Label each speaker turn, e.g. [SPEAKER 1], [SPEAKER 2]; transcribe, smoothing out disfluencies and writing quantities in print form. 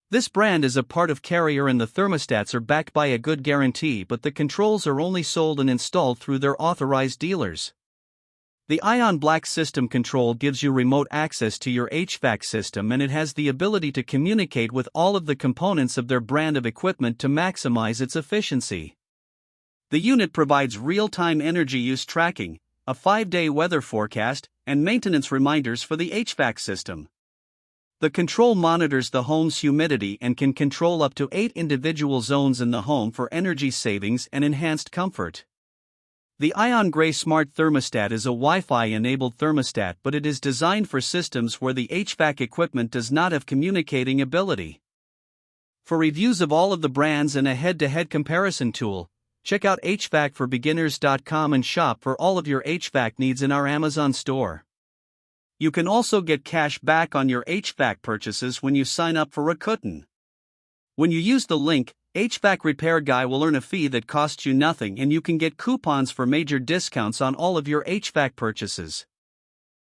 [SPEAKER 1] This brand is a part of Carrier and the thermostats are backed by a good guarantee, but the controls are only sold and installed through their authorized dealers. The Ion Black system control gives you remote access to your HVAC system, and it has the ability to communicate with all of the components of their brand of equipment to maximize its efficiency. The unit provides real-time energy use tracking, a 5-day weather forecast, and maintenance reminders for the HVAC system. The control monitors the home's humidity and can control up to 8 individual zones in the home for energy savings and enhanced comfort. The Ion Gray Smart Thermostat is a Wi-Fi-enabled thermostat, but it is designed for systems where the HVAC equipment does not have communicating ability. For reviews of all of the brands and a head-to-head comparison tool, check out HvacRepairGuy.com and shop for all of your HVAC needs in our Amazon store. You can also get cash back on your HVAC purchases when you sign up for Rakuten. When you use the link, HVAC Repair Guy will earn a fee that costs you nothing, and you can get coupons for major discounts on all of your HVAC purchases.